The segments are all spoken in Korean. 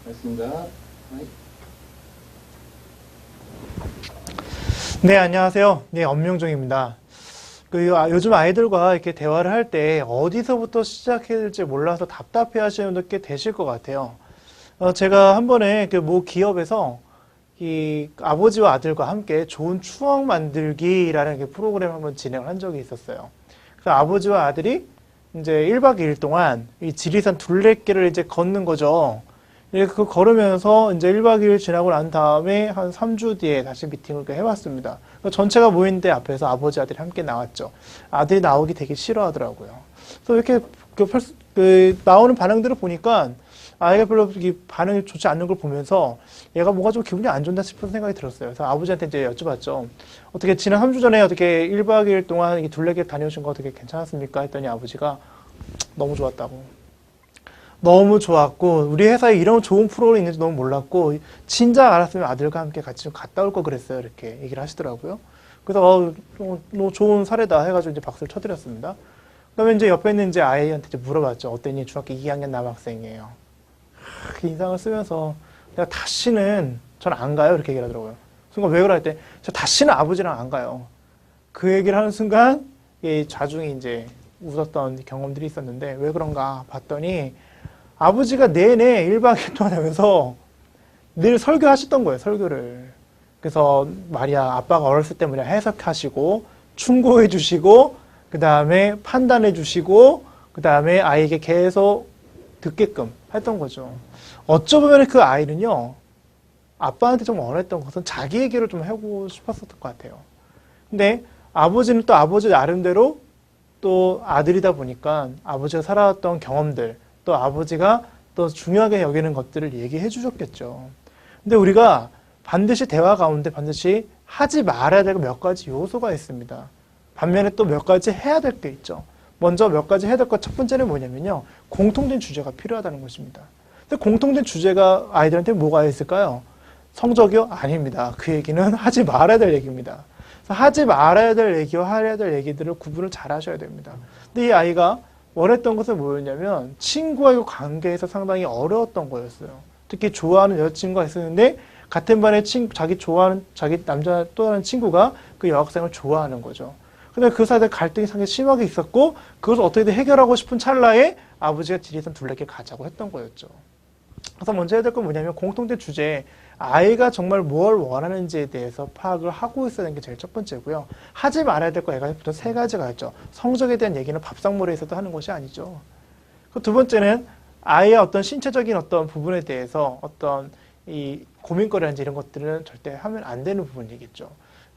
알겠습니다. 네, 안녕하세요. 네, 엄명종입니다. 요즘 아이들과 이렇게 대화를 할 때 어디서부터 시작해야 될지 몰라서 답답해 하시는 분들 꽤 되실 것 같아요. 제가 한 번에 모 기업에서 이 아버지와 아들과 함께 좋은 추억 만들기라는 프로그램을 한번 진행을 한 적이 있었어요. 그래서 아버지와 아들이 이제 1박 2일 동안 이 지리산 둘레길을 이제 걷는 거죠. 그 걸으면서 이제 1박 2일 지나고 난 다음에 한 3주 뒤에 다시 미팅을 해봤습니다. 전체가 모인 데 앞에서 아버지, 아들이 함께 나왔죠. 아들이 나오기 되게 싫어하더라고요. 그래서 이렇게 나오는 반응들을 보니까 아이가 별로 반응이 좋지 않는 걸 보면서 얘가 뭔가 좀 기분이 안 좋다 싶은 생각이 들었어요. 그래서 아버지한테 이제 여쭤봤죠. 어떻게 지난 3주 전에 어떻게 1박 2일 동안 이 둘레길 다녀오신 거 어떻게 괜찮았습니까? 했더니 아버지가 너무 좋았다고. 너무 좋았고 우리 회사에 이런 좋은 프로그램이 있는지 너무 몰랐고 진작 알았으면 아들과 함께 같이 좀 갔다 올 걸 그랬어요. 이렇게 얘기를 하시더라고요. 그래서 너무 좋은 사례다 해가지고 이제 박수를 쳐드렸습니다. 그다음에 이제 옆에 있는 이제 아이한테 이제 물어봤죠. 어땠니? 중학교 2학년 남학생이에요. 그 인상을 쓰면서 내가 다시는 전 안 가요. 이렇게 얘기를 하더라고요. 순간 왜 그럴 때 저 다시는 아버지랑 안 가요. 그 얘기를 하는 순간 자중이 이제 웃었던 경험들이 있었는데 왜 그런가 봤더니 아버지가 내내 1박 2일 동안 하면서 늘 설교하셨던 거예요, 설교를. 그래서 말이야, 아빠가 어렸을 때 뭐냐 해석하시고, 충고해 주시고, 그 다음에 판단해 주시고, 그 다음에 아이에게 계속 듣게끔 했던 거죠. 어쩌면 그 아이는요, 아빠한테 좀 원했던 것은 자기 얘기를 좀 하고 싶었을 것 같아요. 근데 아버지는 또 아버지 나름대로 또 아들이다 보니까 아버지가 살아왔던 경험들, 또 아버지가 또 중요하게 여기는 것들을 얘기해 주셨겠죠. 근데 우리가 반드시 대화 가운데 반드시 하지 말아야 될 몇 가지 요소가 있습니다. 반면에 또 몇 가지 해야 될 게 있죠. 먼저 몇 가지 해야 될 것 첫 번째는 뭐냐면요. 공통된 주제가 필요하다는 것입니다. 근데 공통된 주제가 아이들한테 뭐가 있을까요? 성적이요? 아닙니다. 그 얘기는 하지 말아야 될 얘기입니다. 하지 말아야 될 얘기와 해야 될 얘기들을 구분을 잘 하셔야 됩니다. 근데 이 아이가 원했던 것은 뭐였냐면 친구와의 관계에서 상당히 어려웠던 거였어요. 특히 좋아하는 여자친구가 있었는데 같은 반에 자기 좋아하는 자기 남자 또 다른 친구가 그 여학생을 좋아하는 거죠. 근데 그 사이에 갈등이 상당히 심하게 있었고 그것을 어떻게든 해결하고 싶은 찰나에 아버지가 지리산 둘레길 가자고 했던 거였죠. 그래서 먼저 해야 될 건 뭐냐면 공통된 주제, 아이가 정말 뭘 원하는지에 대해서 파악을 하고 있어야 되는 게 제일 첫 번째고요. 하지 말아야 될 거 애가 보통 세 가지가 있죠. 성적에 대한 얘기는 밥상머리에서도 하는 것이 아니죠. 그 두 번째는 아이의 어떤 신체적인 어떤 부분에 대해서 어떤 이 고민거리라든지 이런 것들은 절대 하면 안 되는 부분이겠죠.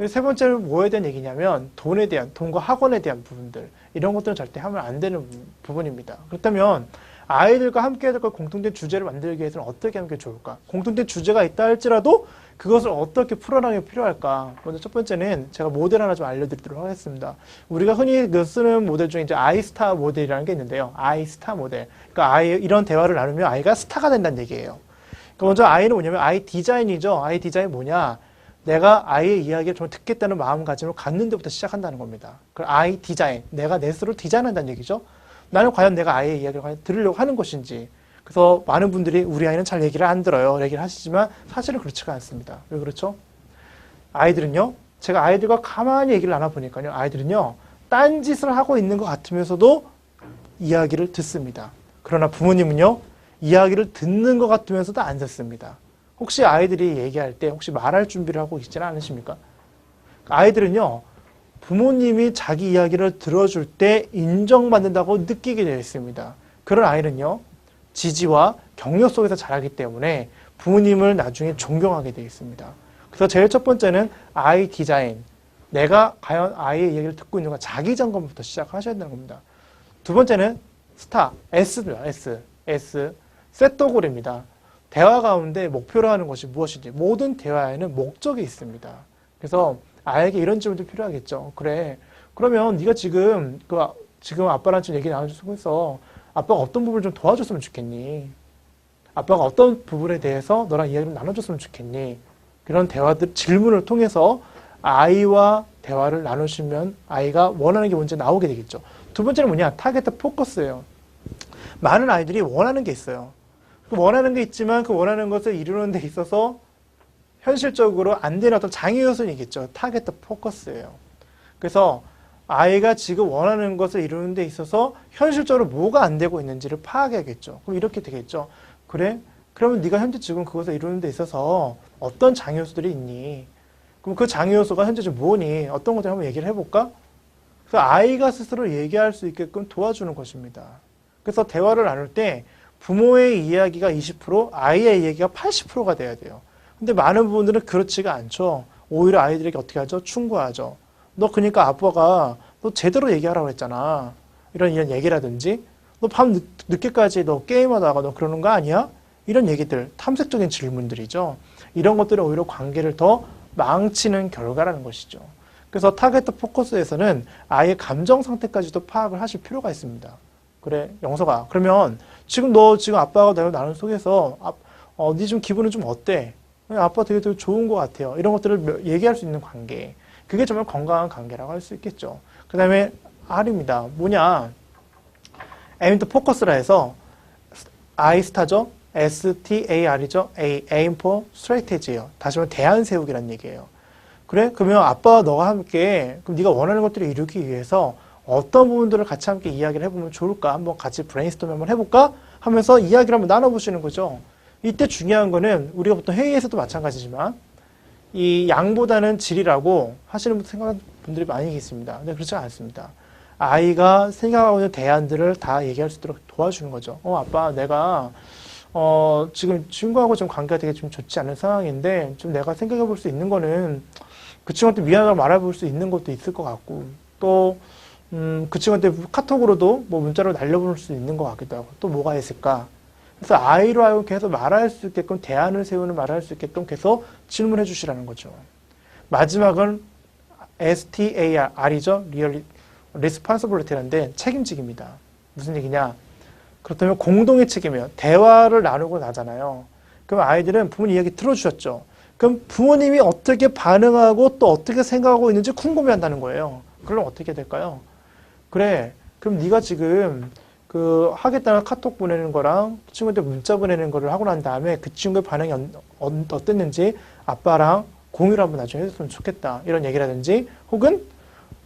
세 번째는 뭐에 대한 얘기냐면 돈과 학원에 대한 부분들, 이런 것들은 절대 하면 안 되는 부분입니다. 그렇다면 아이들과 함께 해야 될 공통된 주제를 만들기 위해서는 어떻게 하는 게 좋을까? 공통된 주제가 있다 할지라도 그것을 어떻게 풀어나가는 게 필요할까? 먼저 첫 번째는 제가 모델 하나 좀 알려드리도록 하겠습니다. 우리가 흔히 쓰는 모델 중에 이제 아이스타 모델이라는 게 있는데요. 아이스타 모델. 그러니까 이런 대화를 나누면 아이가 스타가 된다는 얘기예요. 그러니까 먼저 아이는 뭐냐면 아이 디자인이죠. 아이 디자인 뭐냐? 내가 아이의 이야기를 좀 듣겠다는 마음가짐을 갖는 데부터 시작한다는 겁니다. 그 아이 디자인. 내가 내 스스로 디자인한다는 얘기죠. 나는 과연 내가 아이의 이야기를 과연 들으려고 하는 것인지. 그래서 많은 분들이 우리 아이는 잘 얘기를 안 들어요. 얘기를 하시지만 사실은 그렇지가 않습니다. 왜 그렇죠? 아이들은요. 제가 아이들과 가만히 얘기를 나눠보니까요. 아이들은요. 딴짓을 하고 있는 것 같으면서도 이야기를 듣습니다. 그러나 부모님은요. 이야기를 듣는 것 같으면서도 안 듣습니다. 혹시 아이들이 얘기할 때 혹시 말할 준비를 하고 있지는 않으십니까? 아이들은요. 부모님이 자기 이야기를 들어줄 때 인정받는다고 느끼게 되어 있습니다. 그런 아이는요, 지지와 격려 속에서 자라기 때문에 부모님을 나중에 존경하게 되어 있습니다. 그래서 제일 첫 번째는 아이 디자인. 내가 과연 아이의 이야기를 듣고 있는가 자기 점검부터 시작하셔야 되는 겁니다. 두 번째는 스타, S입니다. S. 셋도골입니다. 대화 가운데 목표로 하는 것이 무엇인지 모든 대화에는 목적이 있습니다. 그래서 아이에게 이런 질문도 필요하겠죠. 그래. 그러면 네가 지금 아빠랑 지금 얘기 나눠주고 있어. 아빠가 어떤 부분을 좀 도와줬으면 좋겠니? 아빠가 어떤 부분에 대해서 너랑 이야기를 나눠줬으면 좋겠니? 그런 대화들, 질문을 통해서 아이와 대화를 나누시면 아이가 원하는 게 먼저 나오게 되겠죠. 두 번째는 뭐냐? 타겟 포커스예요. 많은 아이들이 원하는 게 있어요. 그 원하는 게 있지만 그 원하는 것을 이루는 데 있어서 현실적으로 안 되는 어떤 장애 요소는 있겠죠. 타겟 포커스예요. 그래서 아이가 지금 원하는 것을 이루는 데 있어서 현실적으로 뭐가 안 되고 있는지를 파악해야겠죠. 그럼 이렇게 되겠죠. 그래? 그러면 네가 현재 지금 그것을 이루는 데 있어서 어떤 장애 요소들이 있니? 그럼 그 장애 요소가 현재 지금 뭐니? 어떤 것들 한번 얘기를 해볼까? 그래서 아이가 스스로 얘기할 수 있게끔 도와주는 것입니다. 그래서 대화를 나눌 때 부모의 이야기가 20%, 아이의 이야기가 80%가 돼야 돼요. 근데 많은 부분들은 그렇지가 않죠. 오히려 아이들에게 어떻게 하죠? 충고하죠. 너 그러니까 아빠가 너 제대로 얘기하라고 했잖아. 이런 얘기라든지 너 밤 늦게까지 너 게임하다가 너 그러는 거 아니야? 이런 얘기들, 탐색적인 질문들이죠. 이런 것들은 오히려 관계를 더 망치는 결과라는 것이죠. 그래서 타겟 포커스에서는 아이의 감정 상태까지도 파악을 하실 필요가 있습니다. 그래, 영석아. 그러면 지금 너 지금 아빠가 내가 나눈 속에서 네 좀 기분은 좀 어때? 아빠 되게 좋은 것 같아요. 이런 것들을 얘기할 수 있는 관계. 그게 정말 건강한 관계라고 할 수 있겠죠. 그 다음에 R입니다. 뭐냐? Aim to Focus라 해서 I 스타죠? STAR이죠? Aim for Strategy예요. 다시 말해 대안 세우기란 얘기예요. 그래? 그러면 아빠와 너가 함께 그럼 네가 원하는 것들을 이루기 위해서 어떤 부분들을 같이 함께 이야기를 해보면 좋을까? 한번 같이 브레인스토밍 한번 해볼까? 하면서 이야기를 한번 나눠보시는 거죠. 이때 중요한 거는 우리가 보통 회의에서도 마찬가지지만 이 양보다는 질이라고 하시는 생각하는 분들이 많이 계십니다. 근데 그렇지 않습니다. 아이가 생각하고 있는 대안들을 다 얘기할 수 있도록 도와주는 거죠. 아빠 내가 지금 친구하고 좀 관계가 되게 좀 좋지 않은 상황인데 좀 내가 생각해 볼 수 있는 거는 그 친구한테 미안하다고 말해볼 수 있는 것도 있을 것 같고 또 그 친구한테 카톡으로도 뭐 문자로 날려볼 수 있는 것 같기도 하고 또 뭐가 있을까? 그래서 아이로 하여금 계속 말할 수 있게끔 대안을 세우는 말할 수 있게끔 계속 질문해 주시라는 거죠. 마지막은 STAR이죠. Responsibility라는데 책임지기입니다. 무슨 얘기냐? 그렇다면 공동의 책임이에요. 대화를 나누고 나잖아요. 그럼 아이들은 부모님 이야기 들어주셨죠. 그럼 부모님이 어떻게 반응하고 또 어떻게 생각하고 있는지 궁금해한다는 거예요. 그럼 어떻게 될까요? 그래, 그럼 네가 지금 그 하겠다는 카톡 보내는 거랑 친구한테 문자 보내는 거를 하고 난 다음에 그 친구의 반응이 어땠는지 아빠랑 공유를 한번 나중에 해줬으면 좋겠다. 이런 얘기라든지 혹은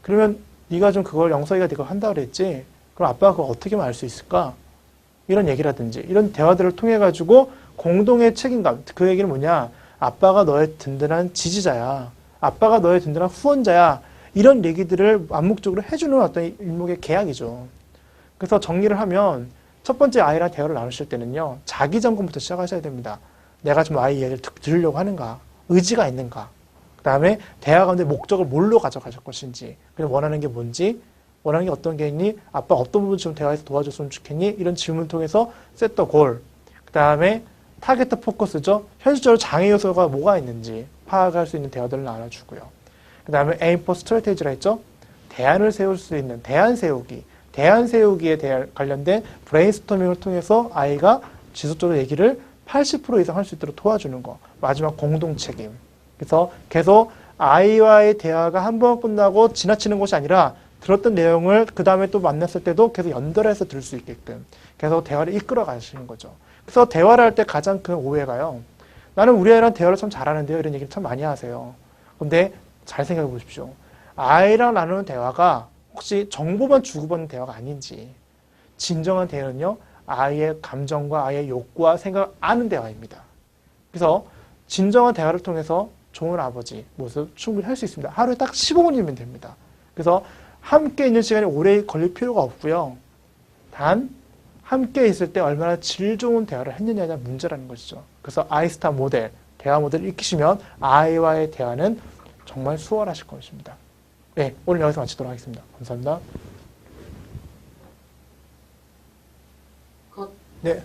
그러면 네가 좀 그걸 영석이가 네가 한다고 그랬지. 그럼 아빠가 그걸 어떻게 알 수 있을까? 이런 얘기라든지 이런 대화들을 통해 가지고 공동의 책임감. 그 얘기는 뭐냐? 아빠가 너의 든든한 지지자야. 아빠가 너의 든든한 후원자야. 이런 얘기들을 암묵적으로 해주는 어떤 일목의 계약이죠. 그래서 정리를 하면 첫 번째 아이랑 대화를 나누실 때는요. 자기 점검부터 시작하셔야 됩니다. 내가 좀 아이 이야기를 들으려고 하는가? 의지가 있는가? 그 다음에 대화 가운데 목적을 뭘로 가져갈 것인지 그래서 원하는 게 뭔지 원하는 게 어떤 게 있니? 아빠 어떤 부분 좀 대화에서 도와줬으면 좋겠니? 이런 질문 통해서 set the goal. 그 다음에 타겟 포커스죠. 현실적으로 장애 요소가 뭐가 있는지 파악할 수 있는 대화들을 나눠주고요. 그 다음에 aim for strategy라 했죠. 대안을 세울 수 있는 대안 세우기. 대안 세우기에 관련된 브레인스토밍을 통해서 아이가 지속적으로 얘기를 80% 이상 할 수 있도록 도와주는 거. 마지막 공동 책임. 그래서 계속 아이와의 대화가 한 번 끝나고 지나치는 것이 아니라 들었던 내용을 그 다음에 또 만났을 때도 계속 연결해서 들을 수 있게끔 계속 대화를 이끌어 가시는 거죠. 그래서 대화를 할 때 가장 큰 오해가요. 나는 우리 아이랑 대화를 참 잘하는데요. 이런 얘기를 참 많이 하세요. 근데 잘 생각해 보십시오. 아이랑 나누는 대화가 혹시 정보만 주고받는 대화가 아닌지 진정한 대화는요. 아이의 감정과 아이의 욕구와 생각을 아는 대화입니다. 그래서 진정한 대화를 통해서 좋은 아버지 모습 충분히 할 수 있습니다. 하루에 딱 15분이면 됩니다. 그래서 함께 있는 시간이 오래 걸릴 필요가 없고요. 단 함께 있을 때 얼마나 질 좋은 대화를 했느냐가 문제라는 것이죠. 그래서 아이스타 모델, 대화 모델을 익히시면 아이와의 대화는 정말 수월하실 것입니다. 네, 오늘 여기서 마치도록 하겠습니다. 감사합니다. 네.